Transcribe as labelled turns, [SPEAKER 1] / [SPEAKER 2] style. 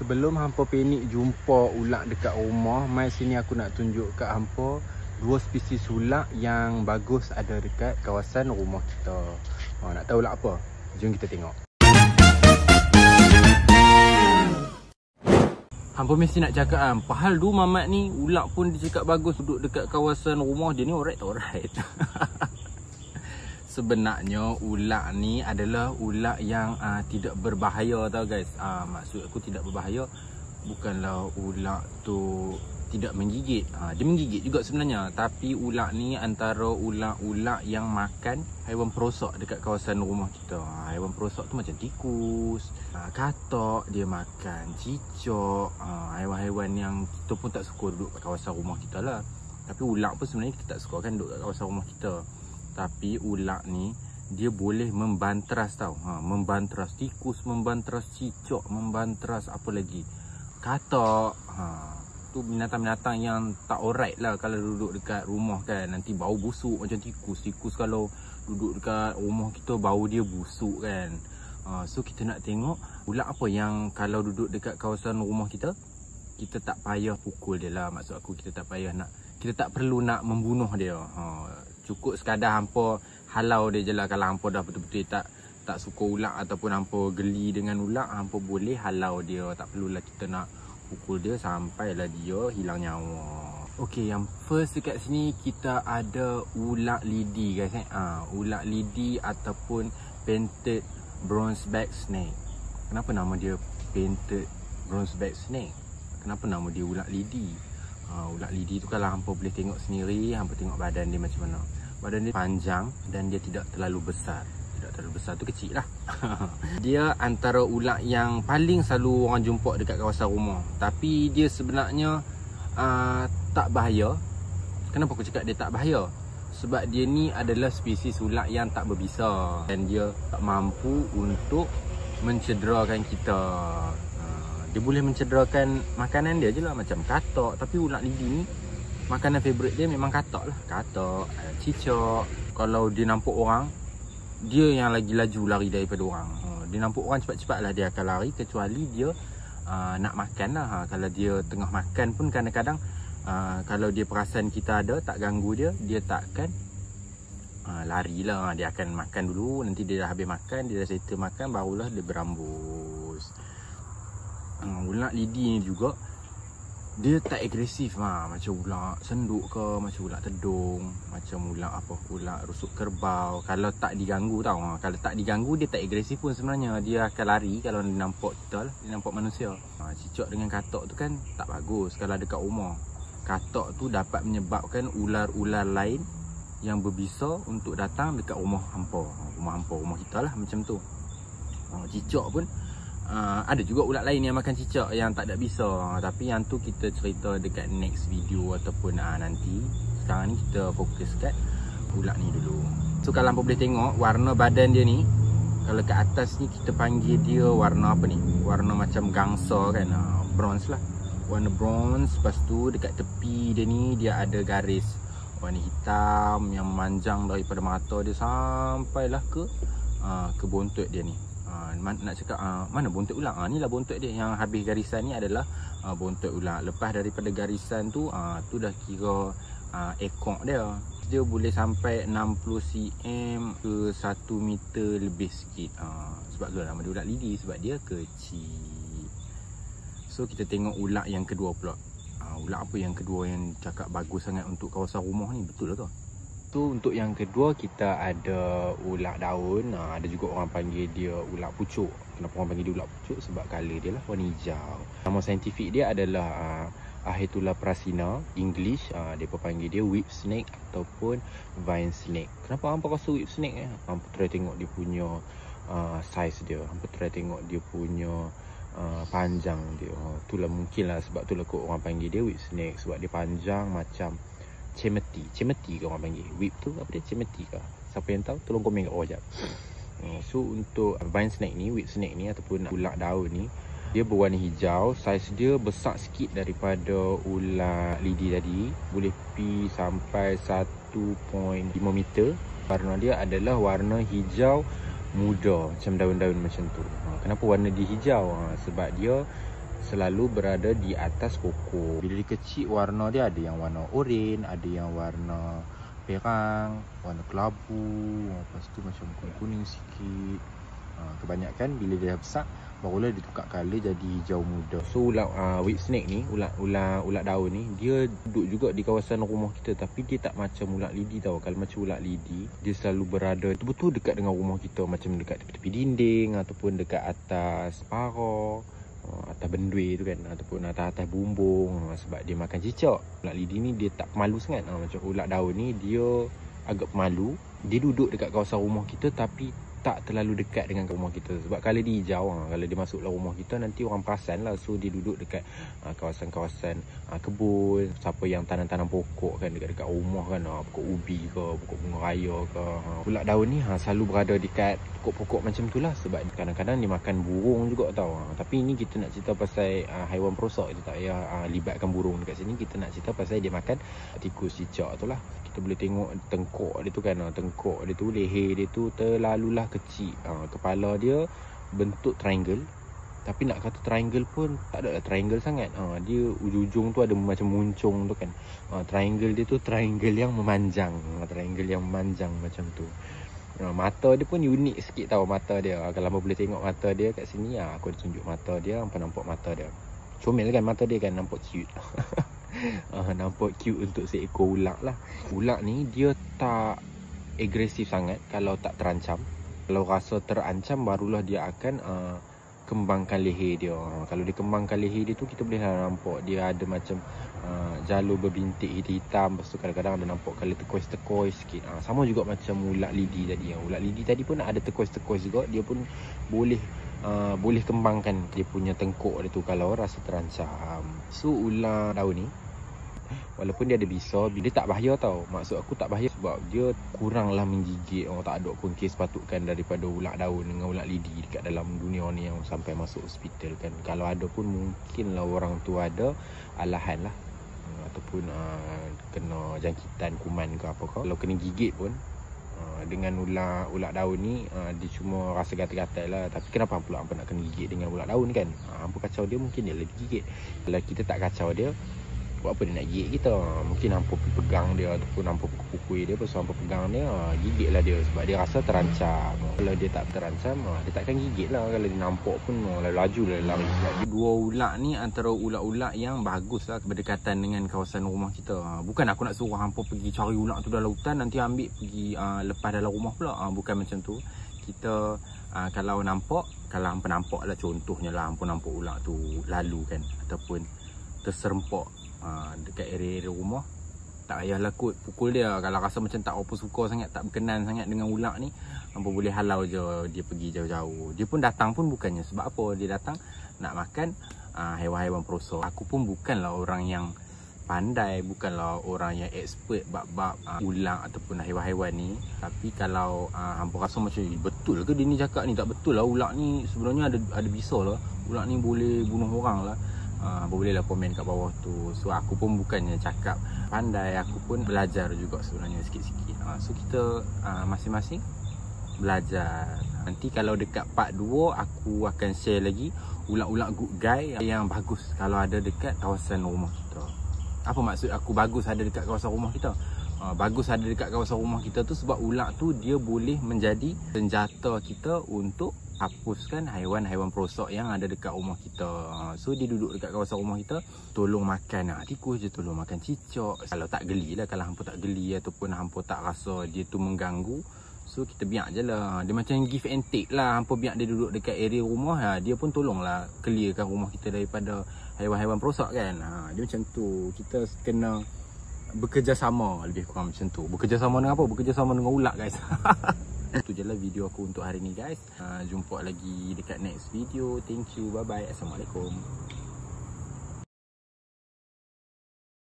[SPEAKER 1] Sebelum hampa panik jumpa ulat dekat rumah, mai sini aku nak tunjuk kat hampa dua spesies ulat yang bagus ada dekat kawasan rumah kita. Nak tahu ulat apa? Jom kita tengok. Hampa mesti nak cakap kan, pahal du Mamat ni ulat pun dia cakap bagus duduk dekat kawasan rumah dia ni, alright tak alright. Sebenarnya ulat ni adalah ulat yang tidak berbahaya tau guys. Maksud aku tidak berbahaya, bukanlah ulat tu tidak menggigit. Dia menggigit juga sebenarnya. Tapi ulat ni antara ulat-ulat yang makan haiwan perosak dekat kawasan rumah kita. Haiwan perosak tu macam tikus, katak, dia makan cicak, haiwan-haiwan yang kita pun tak suka duduk kat kawasan rumah kita lah. Tapi ulat pun sebenarnya kita tak suka kan duduk kat kawasan rumah kita. Tapi ulat ni dia boleh membanteras tau. Membanteras tikus, membanteras cicak, membanteras apa lagi, katak. Tu binatang-binatang yang tak alright lah kalau duduk dekat rumah kan. Nanti bau busuk macam tikus. Tikus kalau duduk dekat rumah kita bau dia busuk kan. So kita nak tengok ulat apa yang kalau duduk dekat kawasan rumah kita, kita tak payah pukul dia lah. Maksud aku kita tak perlu nak membunuh dia. Cukup sekadar hampa halau dia je lah. Kalau hampa dah betul-betul tak suka ulat ataupun hampa geli dengan ulat, hampa boleh halau dia. Tak perlulah kita nak pukul dia sampailah dia hilang nyawa. Okey, yang first dekat sini kita ada ulat lidi guys. Ulat lidi ataupun painted bronzeback snake. Kenapa nama dia painted bronzeback snake? Kenapa nama dia ulat lidi? Ulat lidi tu kalau hampa boleh tengok sendiri, hampa tengok badan dia macam mana. Badan dia panjang dan dia tidak terlalu besar. Tidak terlalu besar tu kecil lah. Dia antara ulat yang paling selalu orang jumpa dekat kawasan rumah. Tapi dia sebenarnya tak bahaya. Kenapa aku cakap dia tak bahaya? Sebab dia ni adalah spesies ulat yang tak berbisa. Dan dia tak mampu untuk mencederakan kita. Dia boleh mencederakan makanan dia je lah, macam katak. Tapi ulat lidi ni makanan favourite dia memang katak lah. Katak, cicak. Kalau dia nampak orang, dia yang lagi laju lari daripada orang. Dia nampak orang cepat-cepat lah dia akan lari. Kecuali dia nak makan lah. Kalau dia tengah makan pun kadang-kadang kalau dia perasan kita ada, tak ganggu dia, dia takkan lari lah. Dia akan makan dulu. Nanti dia dah habis makan, dia dah settle makan, barulah dia berambus. Ulat lidi ni juga dia tak agresif macam ulat senduk ke, macam ulat tedung, macam ulat ulat rusuk kerbau. Kalau tak diganggu tau. Kalau tak diganggu dia tak agresif pun sebenarnya. Dia akan lari kalau dia nampak kita lah, dia nampak manusia. Cicak dengan katak tu kan tak bagus kalau dekat rumah. Katak tu dapat menyebabkan ular-ular lain yang berbisa untuk datang dekat rumah hampa. Rumah kita lah macam tu. Cicak pun ada juga ulat lain yang makan cicak yang tak ada bisa. Tapi yang tu kita cerita dekat next video ataupun nanti. Sekarang ni kita fokus kat ulat ni dulu. So kalau hampa boleh tengok warna badan dia ni, kalau kat atas ni kita panggil dia warna apa ni? Warna macam gangsa kan, bronze lah. Warna bronze. Lepas tu dekat tepi dia ni dia ada garis warna hitam yang memanjang daripada mata dia sampailah ke bontot dia ni. Nak cakap mana bontot ulat? Ni lah bontot dia. Yang habis garisan ni adalah bontot ulat. Lepas daripada garisan tu tu dah kira ekor dia. Dia boleh sampai 60 cm ke 1 meter lebih sikit. Sebab tu nama dia ulat lidi, sebab dia kecil. So kita tengok ulat yang kedua pula. Ulat apa yang kedua yang cakap bagus sangat untuk kawasan rumah ni? Betul lah ke? So untuk yang kedua kita ada ulat daun. Ada juga orang panggil dia ulat pucuk. Kenapa orang panggil dia ulat pucuk? Sebab colour dia lah warna hijau. Nama saintifik dia adalah Ahetula prasina. English dia panggil dia whip snake ataupun vine snake. Kenapa hampa rasa whip snake? Hampa try tengok dia punya size dia. Hampa try tengok dia punya panjang dia. Itulah mungkin lah sebab tu lah kot orang panggil dia whip snake. Sebab dia panjang macam cemeti ke orang panggil. Whip tu apa dia? Cemeti ke? Siapa yang tahu tolong komen kat bawah jap. So untuk vine snake ni, whip snake ni ataupun ulat daun ni, dia berwarna hijau. Saiz dia besar sikit daripada ulat lidi tadi. Boleh pi sampai 1.5 meter. Warna dia adalah warna hijau muda, macam daun-daun macam tu. Kenapa warna dia hijau? Sebab dia selalu berada di atas pokok. Bila dia kecil, warna dia ada yang warna oranye, ada yang warna perang, warna kelabu, lepas tu macam kuning-kuning sikit. Kebanyakan bila dia besar barulah dia tukar colour jadi hijau muda. So ulat whip snake ni, ulat daun ni, dia duduk juga di kawasan rumah kita, tapi dia tak macam ulat lidi tau. Kalau macam ulat lidi, dia selalu berada betul-betul dekat dengan rumah kita, macam dekat tepi dinding ataupun dekat atas pagar, atas bendui tu kan, ataupun atas bumbung, sebab dia makan cicak. Ulat lidi ni dia tak pemalu sangat. Macam ulat daun ni dia agak pemalu. Dia duduk dekat kawasan rumah kita tapi tak terlalu dekat dengan rumah kita. Sebab kalau dia hijau, kalau dia masuk dalam rumah kita, nanti orang perasan lah. So dia duduk dekat kawasan-kawasan kebun. Siapa yang tanam-tanam pokok kan dekat rumah kan, pokok ubi ke, pokok bunga raya ke. Ulat daun ni selalu berada dekat pokok-pokok macam tu lah. Sebab kadang-kadang dia makan burung juga tau. Tapi ini kita nak cerita pasal haiwan perosak. Kita tak payah libatkan burung dekat sini. Kita nak cerita pasal dia makan tikus cicak tu lah. Kita boleh tengok tengkok dia tu kan, tengkok dia tu, leher dia tu terlalulah kecil. Kepala dia bentuk triangle, tapi nak kata triangle pun tak ada lah triangle sangat. Dia ujung-ujung tu ada macam muncung tu kan. Triangle dia tu triangle yang memanjang, triangle yang memanjang macam tu. Mata dia pun unik sikit tau, mata dia. Kalau hangpa boleh tengok mata dia kat sini, aku ada tunjuk mata dia. Hangpa nampak mata dia, comel kan mata dia kan, nampak cute. Nampak cute untuk seekor ulat lah. Ulat ni dia tak agresif sangat kalau tak terancam. Kalau rasa terancam barulah dia akan kembangkan leher dia. Kalau dia kembangkan leher dia tu, kita boleh nampak dia ada macam jalur berbintik hitam-hitam. Lepas tu kadang-kadang ada nampak colour turquoise sikit. Sama juga macam ulat lidi tadi. Ulat lidi tadi pun ada turquoise juga. Dia pun boleh kembangkan dia punya tengkuk dia tu kalau rasa terancam. So ulat daun ni, walaupun dia ada bisa, dia tak bahaya tau. Maksud aku tak bahaya sebab dia kuranglah menggigit. Orang tak ada pun kes patutkan daripada ulat daun dengan ulat lidi dekat dalam dunia ni yang sampai masuk hospital kan. Kalau ada pun mungkinlah orang tu ada alahan lah, ataupun kena jangkitan kuman ke apa ke. Kalau kena gigit pun dengan ulat daun ni, dia cuma rasa gatal-gatal lah. Tapi kenapa pula hampa nak kena gigit dengan ulat daun kan? Hampa kacau dia, mungkin dia lagi gigit. Kalau kita tak kacau dia, buat apa dia nak gigit kita? Mungkin hampa pegang dia ataupun hampa pukul dia. Lepas hampa pegang dia, gigit lah dia sebab dia rasa terancam. Kalau dia tak terancam, dia takkan gigit lah. Kalau dia nampak pun laju lah lari. Sebab dua ulat ni antara ulat-ulat yang bagus lah berdekatan dengan kawasan rumah kita. Bukan aku nak suruh hampa pergi cari ulat tu dalam hutan, nanti ambil pergi lepas dalam rumah pula. Bukan macam tu. Kita kalau hampa nampak lah, contohnya lah hampa nampak ulat tu lalu kan, ataupun terserempak dekat area rumah, tak payahlah kot pukul dia. Kalau rasa macam tak apa suka sangat, tak berkenan sangat dengan ulat ni, hampa boleh halau je dia pergi jauh-jauh. Dia pun datang pun bukannya sebab apa, dia datang nak makan haiwan-haiwan perosak. Aku pun bukanlah orang yang pandai, bukanlah orang yang expert bab ulat ataupun haiwan-haiwan ni. Tapi kalau hampa rasa macam betul ke dia ni cakap ni, tak betul lah, ulat ni sebenarnya ada bisa lah, ulat ni boleh bunuh orang lah, bolehlah komen kat bawah tu. So aku pun bukannya cakap pandai, aku pun belajar juga sebenarnya sikit-sikit. So kita masing-masing belajar. Nanti kalau dekat part 2 aku akan share lagi ulat-ulat good guy yang bagus kalau ada dekat kawasan rumah kita. Apa maksud aku bagus ada dekat kawasan rumah kita? Bagus ada dekat kawasan rumah kita tu sebab ulat tu dia boleh menjadi senjata kita untuk hapuskan haiwan-haiwan perosak yang ada dekat rumah kita. So dia duduk dekat kawasan rumah kita, tolong makan tikus je, tolong makan cicak. Kalau tak geli lah, kalau hampa tak geli ataupun hampa tak rasa dia tu mengganggu, so kita biar je lah. Dia macam give and take lah. Hampa biar dia duduk dekat area rumah, dia pun tolonglah clearkan rumah kita daripada haiwan-haiwan perosak kan. Dia macam tu. Kita kena bekerjasama, lebih kurang macam tu. Bekerjasama dengan apa? Bekerjasama dengan ulat guys. Itu je lah video aku untuk hari ni guys. Jumpa lagi dekat next video. Thank you, bye bye, Assalamualaikum.